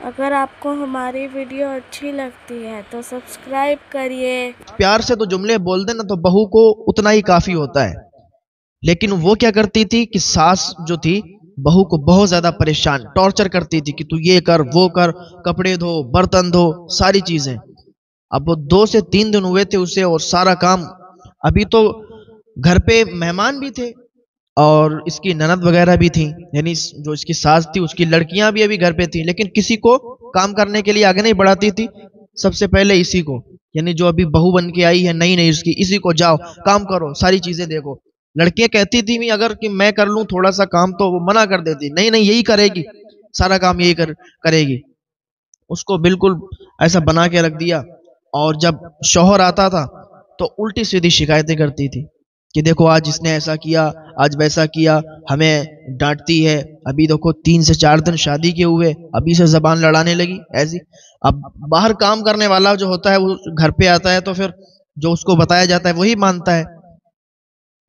अगर आपको हमारी वीडियो अच्छी लगती है तो सब्सक्राइब करिए। प्यार से तो जुमले बोल देना तो बहू को उतना ही काफी होता है, लेकिन वो क्या करती थी कि सास जो थी बहू को बहुत ज्यादा परेशान टॉर्चर करती थी कि तू ये कर वो कर, कपड़े धो बर्तन धो सारी चीजें। अब वो 2 से 3 दिन हुए थे उसे और सारा काम। अभी तो घर पे मेहमान भी थे और इसकी ननद वगैरह भी थी, यानी जो इसकी सास थी उसकी लड़कियां भी अभी घर पे थी, लेकिन किसी को काम करने के लिए आगे नहीं बढ़ाती थी। सबसे पहले इसी को, यानी जो अभी बहू बन के आई है नई नई उसकी, इसी को जाओ काम करो सारी चीजें देखो। लड़कियां कहती थी भी अगर कि मैं कर लूं थोड़ा सा काम तो वो मना कर देती, नहीं नहीं यही करेगी, सारा काम यही करेगी। उसको बिल्कुल ऐसा बना के रख दिया। और जब शौहर आता था तो उल्टी सीधी शिकायतें करती थी कि देखो आज इसने ऐसा किया, आज वैसा किया, हमें डांटती है। अभी देखो 3 से 4 दिन शादी के हुए अभी से जबान लड़ाने लगी ऐसी। अब बाहर काम करने वाला जो होता है वो घर पे आता है तो फिर जो उसको बताया जाता है वही मानता है।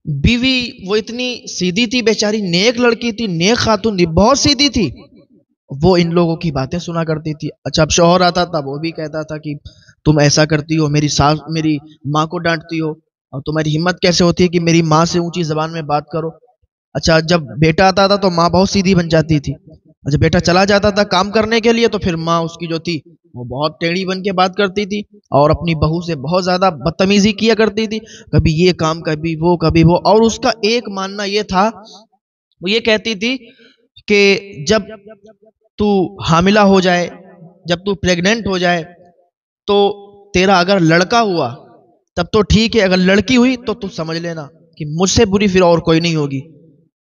बीवी वो इतनी सीधी थी बेचारी, नेक लड़की थी, नेक खातून थी, बहुत सीधी थी। वो इन लोगों की बातें सुना करती थी। अच्छा अब शौहर आता था वो भी कहता था कि तुम ऐसा करती हो, मेरी सास मेरी माँ को डांटती हो, और तुम्हारी हिम्मत कैसे होती है कि मेरी माँ से ऊंची जबान में बात करो। अच्छा जब बेटा आता था तो माँ बहुत सीधी बन जाती थी। अच्छा बेटा चला जाता था काम करने के लिए तो फिर माँ उसकी जो थी वो बहुत टेढ़ी बन के बात करती थी और अपनी बहू से बहुत ज्यादा बदतमीजी किया करती थी, कभी ये काम कभी वो कभी वो। और उसका एक मानना ये था, वो ये कहती थी कि जब तू हामिला हो जाए, जब तू प्रेग्नेंट हो जाए तो तेरा अगर लड़का हुआ तब तो ठीक है, अगर लड़की हुई तो तू समझ लेना कि मुझसे बुरी फिर और कोई नहीं होगी।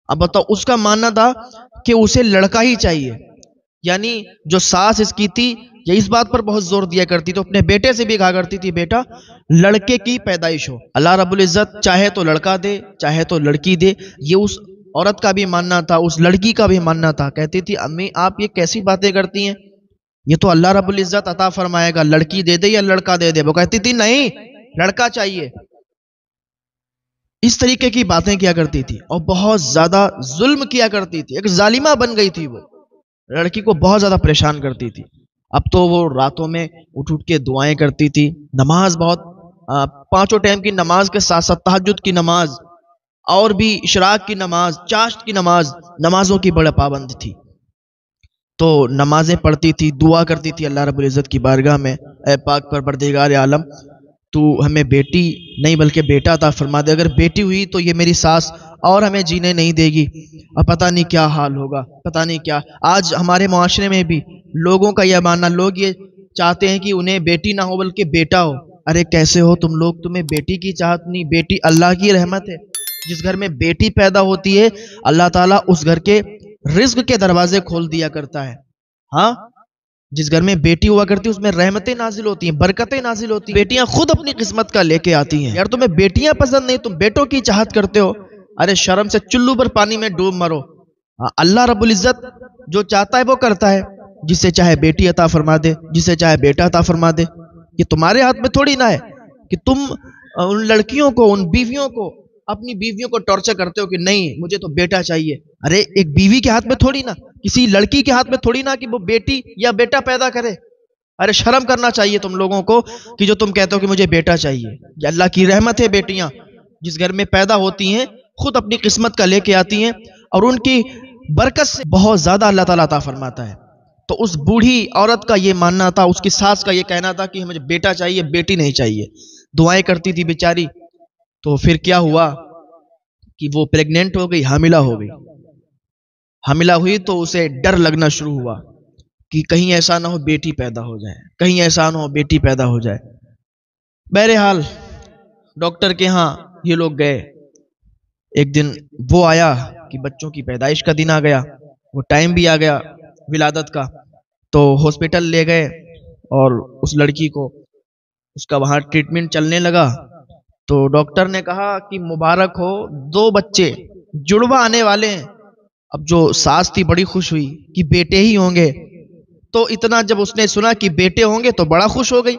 अब बताओ उसका मानना था कि उसे लड़का ही चाहिए। यानी जो सास इसकी थी ये इस बात पर बहुत जोर दिया करती तो अपने बेटे से भी कहा करती थी बेटा लड़के की पैदाइश हो, अल्लाह रब्बुल इज्जत चाहे तो लड़का दे चाहे तो लड़की दे। ये उस औरत का भी मानना था, उस लड़की का भी मानना था। कहती थी अम्मी आप ये कैसी बातें करती हैं, ये तो अल्लाह रब्बुल इज्जत अता फरमाएगा, लड़की दे दे या लड़का दे दे। वो कहती थी नहीं लड़का चाहिए। इस तरीके की बातें किया करती थी और बहुत ज्यादा जुल्म किया करती थी, एक जालिमा बन गई थी वो, लड़की को बहुत ज्यादा परेशान करती थी। अब तो वो रातों में उठ उठ के दुआएं करती थी, नमाज बहुत 5 टाइम की नमाज के साथ साथ तहज्जुद की नमाज और भी इशराक की नमाज, चाश्त की नमाज, नमाजों की बड़ा पाबंद थी। तो नमाजें पढ़ती थी, दुआ करती थी अल्लाह रब्बुल इज्जत की बारगाह में, ए पाक परवरदिगार आलम तू हमें बेटी नहीं बल्कि बेटा अता फरमा दे, अगर बेटी हुई तो ये मेरी सास और हमें जीने नहीं देगी, अब पता नहीं क्या हाल होगा, पता नहीं क्या। आज हमारे मुआशरे में भी लोगों का यह मानना, लोग ये चाहते हैं कि उन्हें बेटी ना हो बल्कि बेटा हो। अरे कैसे हो तुम लोग, तुम्हें बेटी की चाहत नहीं, बेटी अल्लाह की रहमत है। जिस घर में बेटी पैदा होती है अल्लाह ताला उस घर के रिज्क के दरवाजे खोल दिया करता है। हाँ, जिस घर में बेटी हुआ करती है उसमें रहमतें नाजिल होती हैं, बरकतें नाजिल होती हैं। बेटियां खुद अपनी किस्मत का लेके आती हैं। यार तुम्हें बेटियां पसंद नहीं, तुम बेटों की चाहत करते हो, अरे शर्म से चुल्लू पर पानी में डूब मरो। अल्लाह रब्बुल इज्जत जो चाहता है वो करता है, जिसे चाहे बेटी अता फरमा दे, जिसे चाहे बेटा अता फरमा दे। ये तुम्हारे हाथ में थोड़ी ना है कि तुम उन लड़कियों को, उन बीवियों को, अपनी बीवियों को टॉर्चर करते हो कि नहीं मुझे तो बेटा चाहिए। अरे एक बीवी के हाथ में थोड़ी ना, किसी लड़की के हाथ में थोड़ी ना कि वो बेटी या बेटा पैदा करे। अरे शर्म करना चाहिए तुम लोगों को कि जो तुम कहते हो कि मुझे बेटा चाहिए। ये अल्लाह की रहमत है, बेटियां जिस घर में पैदा होती हैं खुद अपनी किस्मत का लेके आती हैं और उनकी बरकत से बहुत ज्यादा अल्लाह ताला अता फरमाता है। तो उस बूढ़ी औरत का ये मानना था, उसकी सास का ये कहना था कि मुझे बेटा चाहिए बेटी नहीं चाहिए। दुआएं करती थी बेचारी। तो फिर क्या हुआ कि वो प्रेग्नेंट हो गई, हामिला हो गई। हामिला हुई तो उसे डर लगना शुरू हुआ कि कहीं ऐसा ना हो बेटी पैदा हो जाए, कहीं ऐसा ना हो बेटी पैदा हो जाए। बहरहाल डॉक्टर के यहाँ ये लोग गए। एक दिन वो आया कि बच्चों की पैदाइश का दिन आ गया, वो टाइम भी आ गया विलादत का। तो हॉस्पिटल ले गए और उस लड़की को, उसका वहाँ ट्रीटमेंट चलने लगा। तो डॉक्टर ने कहा कि मुबारक हो 2 बच्चे जुड़वा आने वाले हैं। अब जो सास थी बड़ी खुश हुई कि बेटे ही होंगे। तो इतना जब उसने सुना कि बेटे होंगे तो बड़ा खुश हो गई।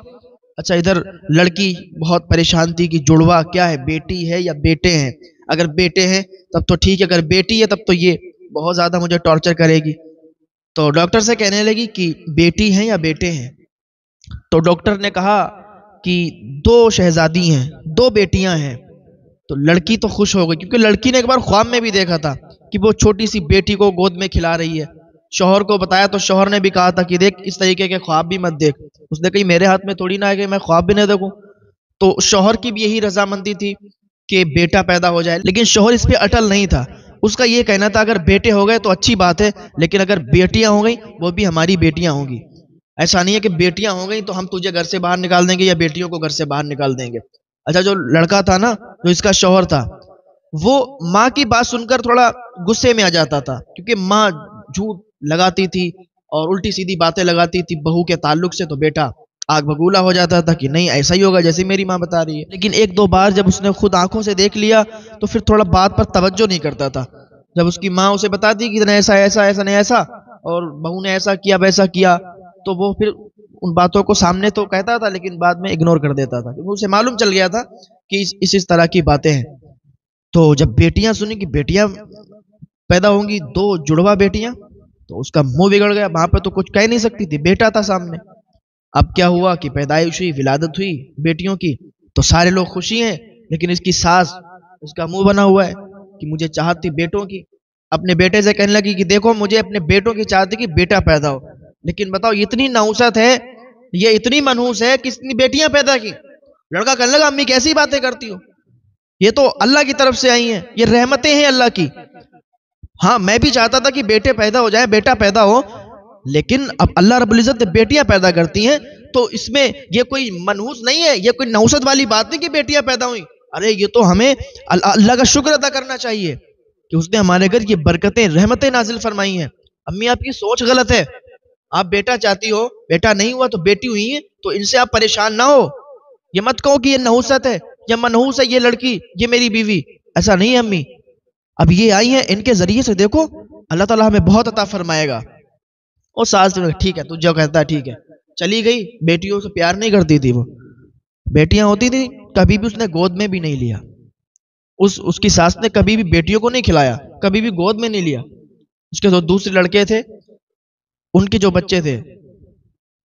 अच्छा इधर लड़की बहुत परेशान थी कि जुड़वा क्या है, बेटी है या बेटे हैं। अगर बेटे हैं तब तो ठीक है, अगर बेटी है तब तो ये बहुत ज्यादा मुझे टॉर्चर करेगी। تو ڈاکٹر سے کہنے لگی کہ بیٹی ہیں یا بیٹے ہیں؟ تو ڈاکٹر نے کہا کہ 2 شہزادی ہیں، 2 بیٹیاں ہیں۔ تو لڑکی تو خوش ہو گئی، کیونکہ لڑکی نے ایک بار خواب میں بھی دیکھا تھا کہ وہ چھوٹی سی بیٹی کو گود میں کھلا رہی ہے۔ شوہر کو بتایا تو شوہر نے بھی کہا تھا کہ دیکھ اس طریقے کے خواب بھی مت دیکھ۔ اس نے کہی میرے ہاتھ میں تھوڑی نہ ہے کہ میں خواب بھی نہ دیکھوں۔ تو شوہر کی بھی یہی رضامندی تھی کہ بیٹا پیدا ہو جائے، لیکن شوہر اس پہ اٹل نہیں تھا۔ اس کا یہ کہنا تھا اگر بیٹے ہو گئے تو اچھی بات ہے، لیکن اگر بیٹیاں ہو گئیں وہ بھی ہماری بیٹیاں ہوں گی۔ ایسا نہیں ہے کہ بیٹیاں ہو گئیں تو ہم تجھے گھر سے باہر نکال دیں گے یا بیٹیوں کو گھر سے باہر نکال دیں گے۔ اچھا، جو لڑکا تھا نا، جو اس کا شوہر تھا، وہ ماں کی بات سن کر تھوڑا غصے میں آ جاتا تھا، کیونکہ ماں جھوٹ لگاتی تھی اور الٹی سیدھی باتیں لگاتی تھی بہو کے تعلق سے، تو بیٹا آگ بگولا ہو جاتا تھا کہ نہیں ایسا ہی ہوگا جیسے میری ماں بتا رہی ہے۔ لیکن 1-2 بار جب اس نے خود آنکھوں سے دیکھ لیا تو پھر تھوڑا بات پر توجہ نہیں کرتا تھا۔ جب اس کی ماں اسے بتاتی کہ ایسا ایسا ایسا نہیں ایسا اور بہو نے ایسا کیا ویسا کیا، تو وہ پھر ان باتوں کو سامنے تو کہتا تھا لیکن بعد میں اگنور کر دیتا تھا، کیونکہ اسے معلوم چل گیا تھا کہ اس طرح کی باتیں ہیں۔ تو جب بیٹیاں سنی کہ بیٹیاں پیدا ہوں گی، 2 جڑوا بیٹیاں، تو اس کا منہ بگڑ گیا۔ وہاں پہ تو کچھ کہہ نہیں سکتی تھی، بیٹا تھا سامنے۔ اب کیا ہوا کہ پیدائش ہوئی، ولادت ہوئی بیٹیوں کی، تو سارے لوگ خوشی ہیں، لیکن اس کی ساس، اس کا منہ بنا ہوا ہے کہ مجھے چاہت تھی بیٹوں کی۔ اپنے بیٹے سے کہنے لگی کہ دیکھو مجھے اپنے بیٹوں کی چاہت تھی کہ بیٹا پیدا ہو، لیکن بتاؤ اتنی نحوست ہے، یہ اتنی منحوس ہے کہ اتنی بیٹیاں پیدا کی۔ لڑکا کہنے لگا امی کیسی باتیں کرتی ہو، یہ تو اللہ کی طرف سے آئی ہیں، یہ رحمتیں ہیں اللہ کی۔ ہاں میں بھی چاہتا تھا کہ بیٹے پیدا ہو جائیں، بیٹا پیدا ہو، لیکن اب اللہ رب العزت نے بیٹیاں پیدا کرتی ہیں، تو اس میں یہ کوئی منحوس نہیں ہے، یہ کوئی نحوست والی بات نہیں کہ بیٹیاں پیدا ہوئیں۔ ارے یہ تو ہمیں اللہ کا شکر ادا کرنا چاہیے کہ اس نے ہمارے گھر یہ برکتیں رحمتیں نازل فرمائی ہیں۔ امی آپ کی سوچ غلط ہے، آپ بیٹا چاہتی ہو، بیٹا نہیں ہوا تو بیٹی ہوئی ہیں، تو ان سے آپ پریشان نہ ہو۔ یہ مت کہو کہ یہ نحوست ہے یا منحوس ہے یہ لڑکی، یہ میری بیوی، ایسا نہیں ہے امی۔ اب یہ آئی ہیں، ان کے ذریعے سے دیکھو اللہ تعالیٰ ہمیں بہت عطا فرمائے گا۔ اور ساس نے ٹھیک ہے تو جو کہتا ہے ٹھیک ہے، چلی گئی۔ بیٹیوں سے پیار نہیں کرتی تھی، وہ بیٹیاں ہوتی تھی کبھی بھی اس نے گود میں بھی نہیں لیا۔ اس کی ساس نے کبھی بھی بیٹیوں کو نہیں کھلایا، کبھی بھی گود میں نہیں لیا۔ اس کے جو دوسرے لڑکے تھے، ان کے جو بچے تھے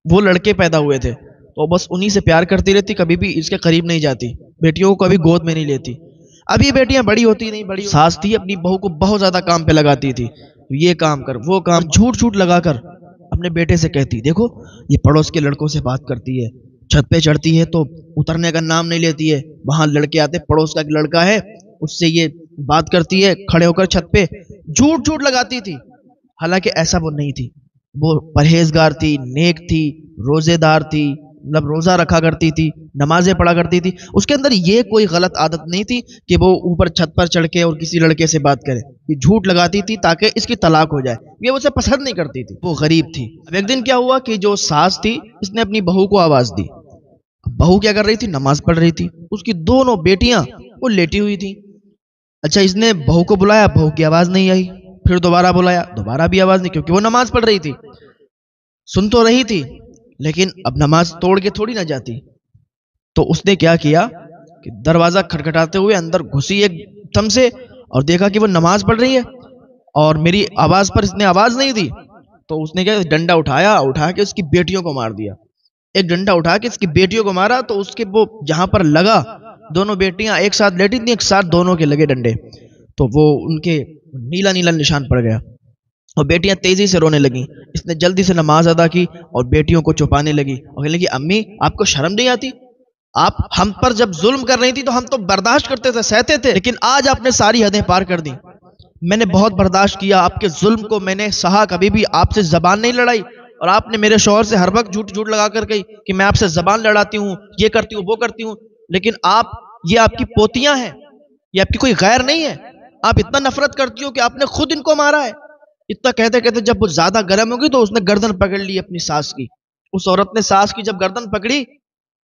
وہ لڑکے پیدا ہوئے تھے، تو بس انہی سے پیار کرتی رہتی، کبھی بھی اس کے قریب نہیں جاتی، بیٹیوں کو کبھی گود میں نہیں لیتی۔ اب یہ بیٹیاں بڑی ہوتی نہیں، بڑی ساس تھی اپنی بہو کو بہت زیادہ کام پہ لگاتی تھی، یہ کام کر وہ کام، جھوٹ لگا کر اپنے بیٹے سے کہتی دیکھو یہ پڑوس کے لڑکوں سے بات کرتی ہے، چھت پہ چڑھتی ہے تو اترنے کا نام نہیں لیتی ہے، وہاں لڑکے آتے، پڑوس کا ایک لڑکا ہے اس سے یہ بات کرتی ہے کھڑے ہو کر چھت پہ، جھوٹ لگاتی تھی۔ حالانکہ ایسا وہ نہیں تھی، وہ پرہیزگار تھی، نیک تھی، روزے دار تھی، مطلب روزہ رکھا کرتی تھی، نمازیں پڑھا کرتی تھی۔ اس کے اندر یہ کوئی غلط عادت نہیں تھی کہ وہ اوپر چھت پر چڑھ کے اور کسی لڑکے سے بات کرے، یہ جھوٹ لگاتی تھی تاکہ اس کی طلاق ہو جائے، یہ اسے پسند نہیں کرتی تھی، وہ غریب تھی۔ اب ایک دن کیا ہوا کہ جو ساس تھی اس نے اپنی بہو کو آواز دی۔ بہو کیا کر رہی تھی؟ نماز پڑھ رہی تھی، اس کی دونوں بیٹیاں وہ لیٹی ہوئی تھی۔ اچھا اس نے بہو کو بلایا، بہو کی آواز نہیں آئی، پھر دوبارہ بلایا، دوبارہ بھی آواز نہیں، کیونکہ وہ نماز پڑھ رہی تھی، سن تو رہی تھی لیکن اب نماز توڑ کے تھوڑی نہ جاتی۔ تو اس نے کیا کیا کہ دروازہ کھٹکھٹاتے ہوئے اندر گھسی ایک دم سے، اور دیکھا کہ وہ نماز پڑھ رہی ہے اور میری آواز پر اس نے آواز نہیں دی، تو اس نے کیا ڈنڈا اٹھا کے اس کی بیٹیوں کو مار دیا۔ ایک ڈنڈا اٹھا کے اس کی بیٹیوں کو مارا تو اس کے وہ جہاں پر لگا، دونوں بیٹیاں ایک ساتھ لیٹی تھیں، ایک ساتھ دونوں کے لگے ڈنڈے، تو وہ ان کے نیلا نشان پڑ گیا اور بیٹیاں تیزی سے رونے لگیں۔ اس نے جلدی سے نماز ادا کی اور بیٹیوں کو چھپانے لگی اور کہنے لگی امی آپ کو شرم نہیں آتی؟ آپ ہم پر جب ظلم کر رہی تھی تو ہم تو برداشت کرتے تھے، سہتے تھے، لیکن آج آپ نے ساری حدیں پار کر دی۔ میں نے بہت برداشت کیا آپ کے ظلم کو، میں نے سہا، کبھی بھی آپ سے زبان نہیں لڑائی، اور آپ نے میرے شوہر سے ہر وقت جھوٹ لگا کر گئی کہ میں آپ سے زبان لڑاتی ہوں، یہ کرتی ہوں وہ کرتی ہوں، لیکن یہ آپ کی پوتیاں ہیں، یہ آپ کی کوئی غیر نہیں ہے، آپ اتنا نفرت کرتی ہو کہ آپ نے خود ان کو مارا ہے۔ اتنا کہتے کہتے جب وہ زیادہ گرم ہوگی تو اس نے گردن پکڑ لی اپنی ساس کی۔ اس عورت نے ساس کی جب گردن پکڑی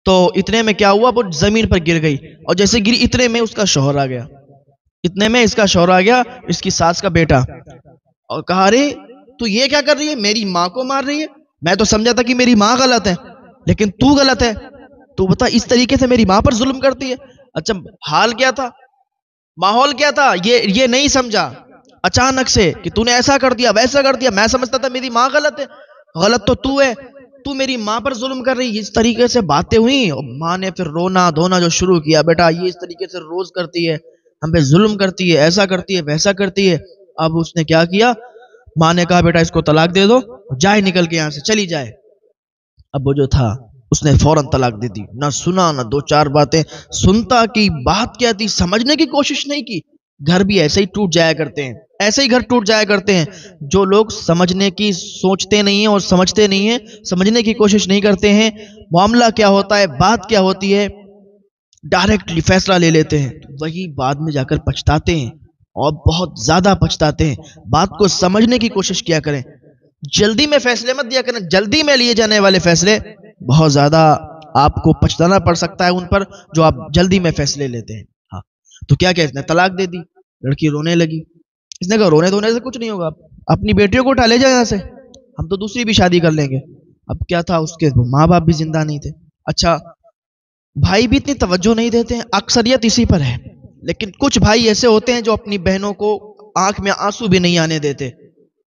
تو اتنے میں کیا ہوا، وہ زمین پر گر گئی، اور جیسے گری اتنے میں اس کا شوہر آ گیا، اتنے میں اس کا شوہر آ گیا، اس کی ساس کا بیٹا، اور کہا ارے تو یہ کیا کر رہی ہے، میری ماں کو مار رہی ہے، میں تو سمجھا تھا کہ میری ماں غلط ہے لیکن تو غلط ہے، تو بتا اس طریقے سے میری ماں پر ظلم کرتی ہے۔ اچھا حال کیا تھا، ماحول کیا تھا، یہ نہیں سمجھا अचानक से कि तूने ऐसा कर दिया वैसा कर दिया, मैं समझता था मेरी माँ गलत है, गलत तो तू है, तू मेरी माँ पर जुल्म कर रही। इस तरीके से बातें हुई और माँ ने फिर रोना धोना जो शुरू किया, बेटा ये इस तरीके से रोज करती है, हम पे जुल्म करती है, ऐसा करती है वैसा करती है। अब उसने क्या किया, माँ ने कहा बेटा इसको तलाक दे दो, जाए निकल के यहाँ से, चली जाए। अब वो जो था उसने फौरन तलाक दे दी, ना सुना ना दो चार बातें सुनता कि बात क्या थी, समझने की कोशिश नहीं की। घर भी ऐसे ही टूट जाया करते हैं, ऐसे ही घर टूट जाया करते हैं। जो लोग समझने की सोचते नहीं है और समझते नहीं है, समझने की कोशिश नहीं करते हैं, मामला क्या होता है, बात क्या होती है, डायरेक्टली फैसला ले लेते हैं, वही बाद में जाकर पछताते हैं और बहुत ज्यादा पछताते हैं। बात को समझने की कोशिश किया करें, जल्दी में फैसले मत दिया करें। जल्दी में लिए जाने वाले फैसले बहुत ज्यादा आपको पछताना पड़ सकता है उन पर जो आप जल्दी में फैसले लेते हैं। हाँ, तो क्या क्या इसने तलाक दे दी, लड़की रोने लगी। इसने कहा रोने धोने से कुछ नहीं होगा, अपनी बेटियों को उठा ले जाए यहाँ से, हम तो दूसरी भी शादी कर लेंगे। अब क्या था, उसके माँ बाप भी जिंदा नहीं थे। अच्छा, भाई भी इतनी तवज्जो नहीं देते हैं, अक्सरियत इसी पर है। लेकिन कुछ भाई ऐसे होते हैं जो अपनी बहनों को आंख में आंसू भी नहीं आने देते,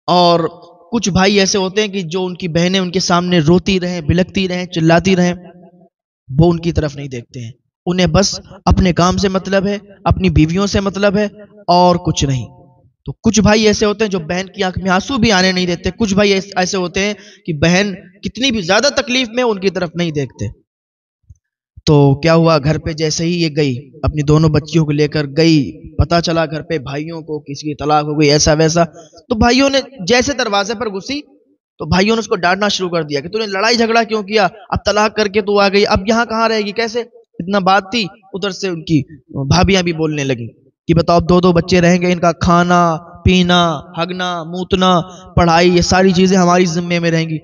और कुछ भाई ऐसे होते हैं कि जो उनकी बहनें उनके सामने रोती रहें, बिलखती रहें, चिल्लाती रहें, वो उनकी तरफ नहीं देखते हैं। उन्हें बस अपने काम से मतलब है, अपनी बीवियों से मतलब है और कुछ नहीं। तो कुछ भाई ऐसे होते हैं जो बहन की आंख में आंसू भी आने नहीं देते। कुछ भाई ऐसे होते हैं कि बहन कितनी भी ज्यादा तकलीफ में उनकी तरफ नहीं देखते। तो क्या हुआ, घर पे जैसे ही ये गई, अपनी दोनों बच्चियों को लेकर गई, पता चला घर पे भाइयों को किसी की तलाक हो गई, ऐसा वैसा। तो भाइयों ने जैसे दरवाजे पर घुसी तो भाइयों ने उसको डांटना शुरू कर दिया कि तूने लड़ाई झगड़ा क्यों किया, अब तलाक करके तू आ गई, अब यहाँ कहाँ रहेगी, कैसे, इतना बात थी। उधर से उनकी भाभियां भी बोलने लगी कि बताओ अब दो दो बच्चे रहेंगे, इनका खाना पीना, हगना मूतना, पढ़ाई, ये सारी चीजें हमारी जिम्मे में रहेंगी।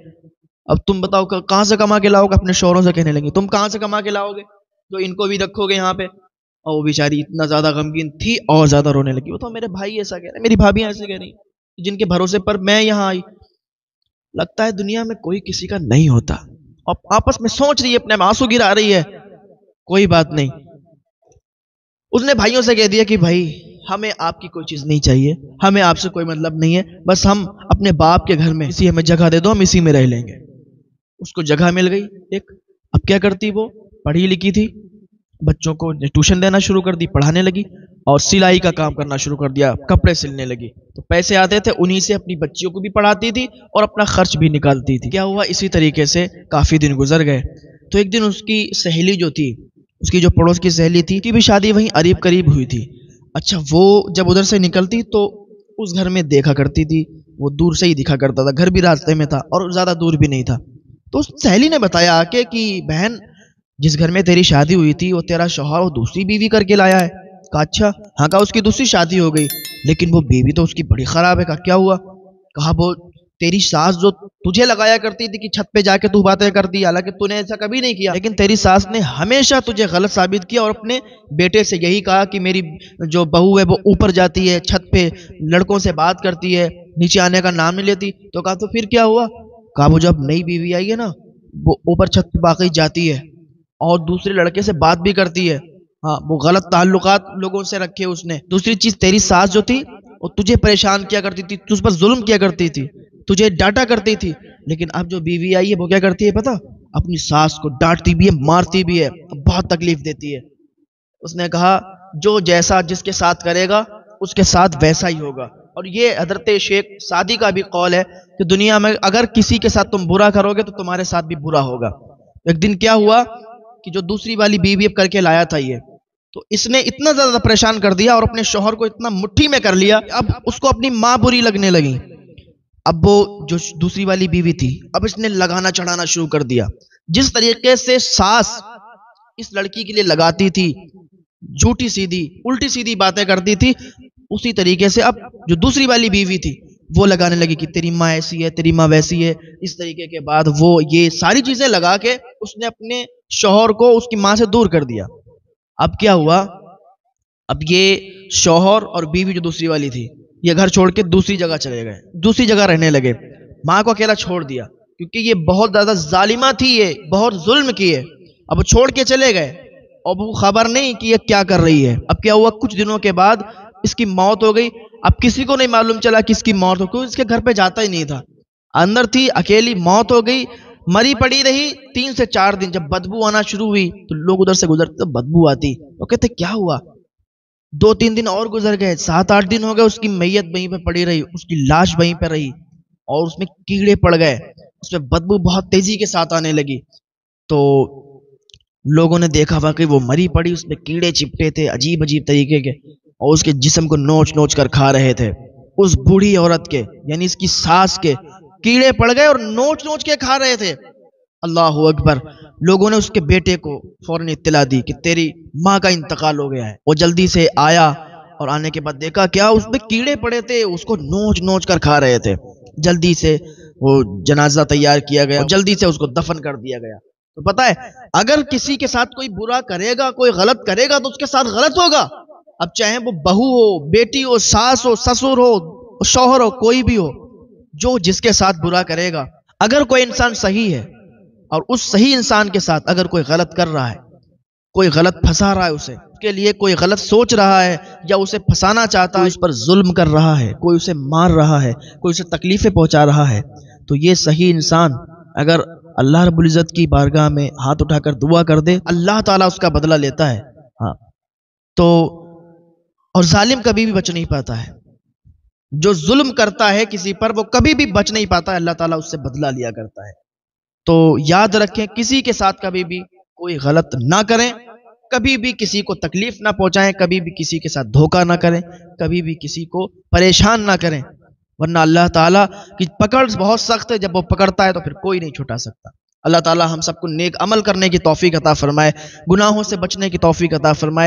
अब तुम बताओ कहाँ से कमा के लाओगे। अपने शौहरों से कहने लगी तुम कहाँ से कमा के लाओगे जो इनको भी रखोगे यहाँ पे। और वो बेचारी इतना ज्यादा गमगीन थी और ज्यादा रोने लगी। वो तो मेरे भाई ऐसा कह रहे, मेरी भाभियां ऐसे कह रही, जिनके भरोसे पर मैं यहाँ आई। लगता है दुनिया में कोई किसी का नहीं होता, और आपस में सोच रही है, अपने आंसू गिरा रही है। कोई बात नहीं, उसने भाइयों से कह दिया कि भाई हमें आपकी कोई चीज नहीं चाहिए, हमें आपसे कोई मतलब नहीं है, बस हम अपने बाप के घर में इसी हमें जगह दे दो, हम इसी में रह लेंगे। उसको जगह मिल गई एक। अब क्या करती, वो पढ़ी लिखी थी, बच्चों को ट्यूशन देना शुरू कर दी, पढ़ाने लगी और सिलाई का काम करना शुरू कर दिया, कपड़े सिलने लगी। तो पैसे आते थे, उन्हीं से अपनी बच्चियों को भी पढ़ाती थी और अपना खर्च भी निकालती थी। क्या हुआ, इसी तरीके से काफी दिन गुजर गए। तो एक दिन उसकी सहेली जो थी, उसकी जो पड़ोस की सहेली थी, की भी शादी वहीं करीब करीब हुई थी। अच्छा, वो जब उधर से निकलती तो उस घर में देखा करती थी, वो दूर से ही दिखा करता था, घर भी रास्ते में था और ज्यादा दूर भी नहीं था। तो उस सहेली ने बताया आके कि बहन, जिस घर में तेरी शादी हुई थी वो तेरा शौहर वो दूसरी बीवी करके लाया है। कहा अच्छा, हाँ। कहा उसकी दूसरी शादी हो गई, लेकिन वो बीवी तो उसकी बड़ी खराब है। कहा क्या हुआ। कहा वो तेरी सास जो तुझे लगाया करती थी कि छत पे जाके तू बातें करती, हालांकि तूने ऐसा कभी नहीं किया, लेकिन तेरी सास ने हमेशा तुझे गलत साबित किया और अपने बेटे से यही कहा कि मेरी जो बहू है वो ऊपर जाती है, छत पे लड़कों से बात करती है, नीचे आने का नाम नहीं लेती। तो कहा तो फिर क्या हुआ। कहा वो जब नई बीवी आई है ना, वो ऊपर छत पे वाकई जाती है और दूसरे लड़के से बात भी करती है। हाँ, वो गलत ताल्लुकात लोगों से रखे उसने। दूसरी चीज, तेरी सास जो थी वो तुझे परेशान किया करती थी, तुझ पर जुल्म किया करती थी, तुझे डांटा करती थी। लेकिन अब जो बीवी आई है वो क्या करती है पता, अपनी सास को डांटती भी है, मारती भी है, बहुत तकलीफ देती है। उसने कहा जो जैसा जिसके साथ करेगा उसके साथ वैसा ही होगा। और ये हजरत शेख सादी का भी कौल है कि दुनिया में अगर किसी के साथ तुम बुरा करोगे तो तुम्हारे साथ भी बुरा होगा। एक दिन क्या हुआ कि जो दूसरी वाली बीवी अब करके लाया था ये, तो इसने इतना ज्यादा परेशान कर दिया और अपने शौहर को इतना मुट्ठी में कर लिया, अब उसको अपनी माँ बुरी लगने लगी। अब वो जो दूसरी वाली बीवी थी, अब इसने लगाना चढ़ाना शुरू कर दिया। जिस तरीके से सास इस लड़की के लिए लगाती थी, झूठी सीधी उल्टी सीधी बातें करती थी, उसी तरीके से अब जो दूसरी वाली बीवी थी वो लगाने लगी कि तेरी माँ ऐसी है, तेरी माँ वैसी है। इस तरीके के बाद वो ये सारी चीजें लगा के उसने अपने शौहर को उसकी माँ से दूर कर दिया। अब क्या हुआ, अब ये शौहर और बीवी जो दूसरी वाली थी, ये घर छोड़ के दूसरी जगह चले गए, दूसरी जगह रहने लगे। माँ को अकेला छोड़ दिया क्योंकि ये बहुत ज्यादा जालिमा थी, ये बहुत जुल्म किए। अब वो छोड़ के चले गए और वो खबर नहीं कि ये क्या कर रही है। अब क्या हुआ, कुछ दिनों के बाद اس کی موت ہو گئی. اب کسی کو نہیں معلوم چلا کس کی موت ہو گئی، اس کے گھر پہ جاتا ہی نہیں تھا، اندر تھی اکیلی، موت ہو گئی، مری پڑی رہی 3 سے 4 دن. جب بدبو آنا شروع ہوئی تو لوگ ادھر سے گزرتے تو بدبو آتی، وہ کہتے کیا ہوا؟ 2-3 دن اور گزر گئے، 7-8 دن ہو گئے، اس کی میت وہیں پہ پڑی رہی، اس کی لاش وہیں پہ رہی، اور اس میں کیڑے پڑ گئے، اس میں بدبو بہت تیزی کے ساتھ آنے لگی. تو لوگوں نے دیکھا واقعی وہ مری پڑی، اس میں کیڑے چپٹے تھے عجیب عجیب طریقے کے، اور اس کے جسم کو نوچ نوچ کر کھا رہے تھے. اس بوڑھی عورت کے یعنی اس کی ساس کے کیڑے پڑ گئے اور نوچ نوچ کے کھا رہے تھے. اللہ اکبر. لوگوں نے اس کے بیٹے کو فوراً اطلاع دی کہ تیری ماں کا انتقال ہو گیا ہے. وہ جلدی سے آیا اور آنے کے بعد دیکھا کیا اس میں کیڑے پڑے تھے، اس کو نوچ نوچ کر کھا رہے تھے. جلدی سے وہ جنازہ تیار کیا گیا اور جلدی سے اس کو دفن کر دیا گیا. تو پتہ ہے اگر کسی کے ساتھ کوئی برا کرے گا، کوئی غلط کرے گا تو اس کے ساتھ غلط ہوگا. اب چاہے وہ بہو ہو، بیٹی ہو، ساس ہو، سسر ہو، شوہر ہو، کوئی بھی ہو، جو جس کے ساتھ برا کرے گا. اگر کوئی انسان صحیح ہے اور اس صحیح انسان کے ساتھ اگر کوئی غلط کر رہا ہے، کوئی غلط پھنسا رہا ہے، اسے اس کے لیے کوئی غلط سوچ رہا ہے یا اسے پھنسانا چاہتا ہے، اس پر ظلم کر رہا ہے، کوئی اسے مار رہا ہے، کوئی اسے تکلیفیں پہنچا رہا ہے، تو یہ صحیح انسان اگر اللہ رب العزت کی بارگاہ میں ہاتھ اٹھا کر دعا کر دے، اللہ تعالیٰ اس کا بدلہ لیتا ہے. ہاں تو اور ظالم کبھی بھی بچ نہیں پاتا ہے. جو ظلم کرتا ہے کسی پر وہ کبھی بھی بچ نہیں پاتا ہے، اللہ تعالیٰ اس سے بدلہ لیا کرتا ہے. تو یاد رکھیں کسی کے ساتھ کبھی بھی کوئی غلط نہ کریں، کبھی بھی کسی کو تکلیف نہ پہنچائیں، کبھی بھی کسی کے ساتھ دھوکہ نہ کریں، کبھی بھی کسی کو پریشان نہ کریں، ورنہ اللہ تعالیٰ کی پکڑ بہت سخت ہے. جب وہ پکڑتا ہے تو پھر کوئی نہیں چھٹا سکتا. اللہ تعالیٰ ہم سب کو نیک عمل کرنے کی توفیق عطا فرمائے، گناہوں سے بچنے کی توفیق عطا فرمائے.